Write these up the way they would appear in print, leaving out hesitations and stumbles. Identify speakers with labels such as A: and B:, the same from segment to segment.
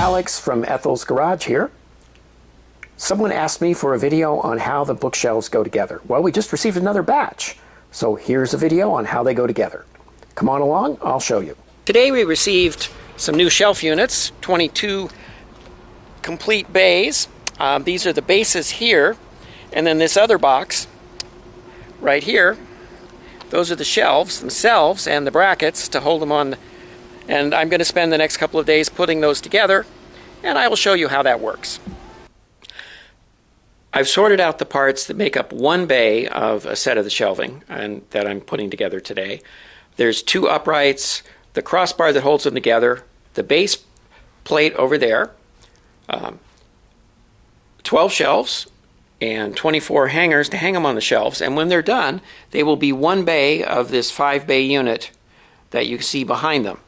A: Alex from Ethyl's Garage here. Someone asked me for a video on how the bookshelves go together. Well, we just received another batch, so here's a video on how they go together. Come on along, I'll show you. Today we received some new shelf units, 22 complete bays. These are the bases here, and then this other box right here, those are the shelves themselves and the brackets to hold them on. And I'm going to spend the next couple of days putting those together, and I will show you how that works. I've sorted out the parts that make up one bay of a set of the shelving and that I'm putting together today. There's 2 uprights, the crossbar that holds them together, the base plate over there, 12 shelves, and 24 hangers to hang them on the shelves. And when they're done, they will be one bay of this 5-bay unit that you see behind them.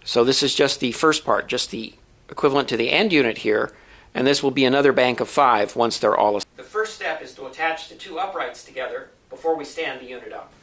A: So this is just the first part, just the equivalent to the end unit here, and this will be another bank of 5 once they're all. The first step is to attach the 2 uprights together before we stand the unit up.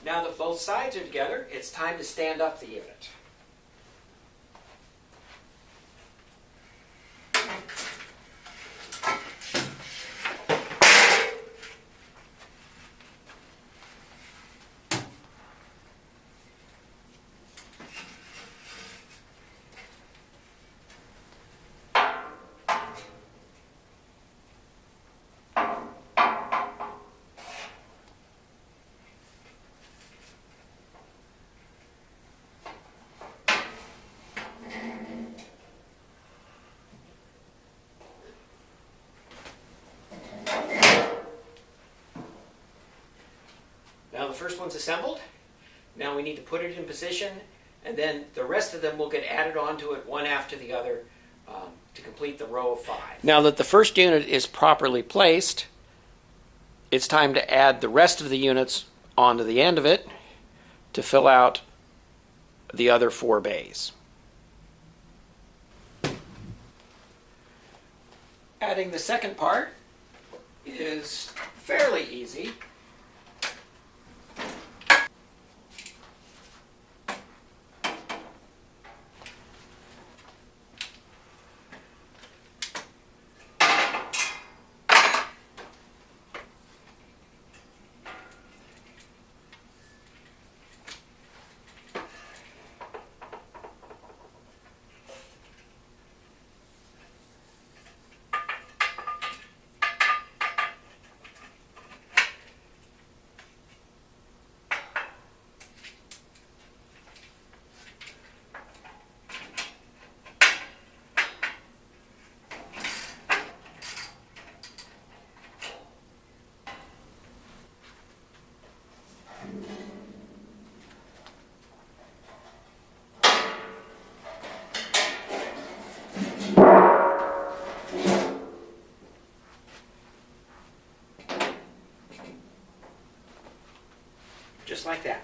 A: Now that both sides are together, it's time to stand up the unit. Now the first one's assembled. Now we need to put it in position, and then the rest of them will get added onto it one after the other to complete the row of 5. Now that the first unit is properly placed, it's time to add the rest of the units onto the end of it to fill out the other 4 bays. Adding the second part is fairly easy. Just like that.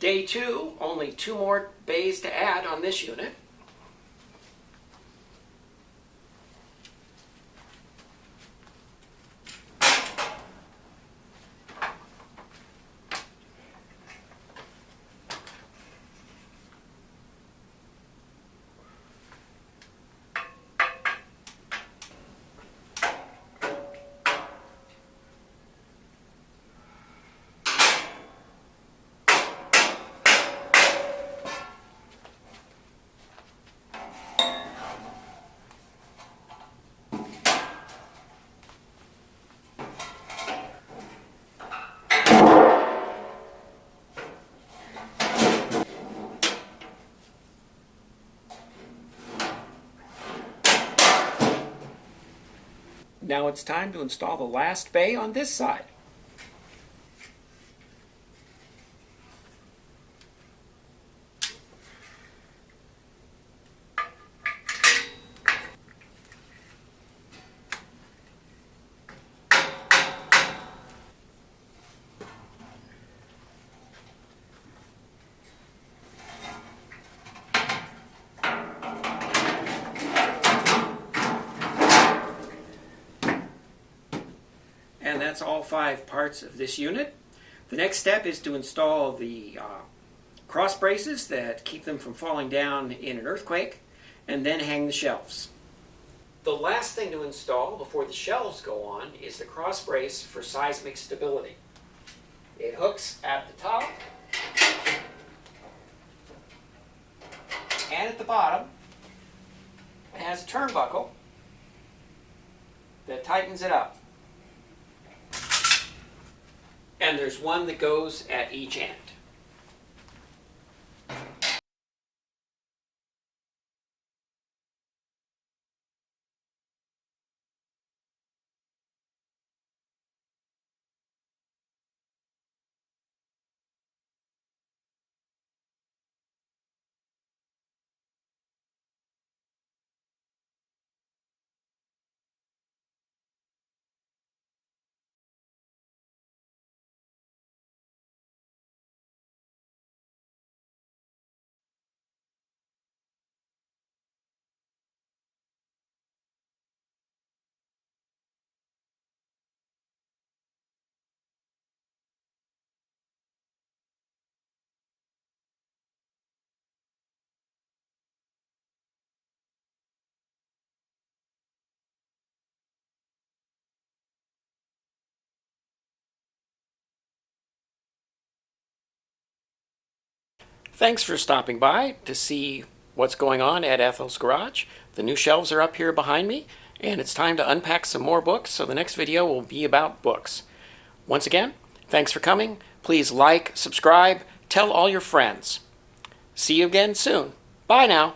A: Day 2, only 2 more bays to add on this unit. Now it's time to install the last bay on this side. And that's all 5 parts of this unit. The next step is to install the cross braces that keep them from falling down in an earthquake, and then hang the shelves. The last thing to install before the shelves go on is the cross brace for seismic stability. It hooks at the top and at the bottom. It has a turnbuckle that tightens it up. And there's one that goes at each end. Thanks for stopping by to see what's going on at Ethyl's garage. The new shelves are up here behind me, and it's time to unpack some more books, so the next video will be about books. Once again, thanks for coming. Please like, subscribe, tell all your friends. See you again soon. Bye now.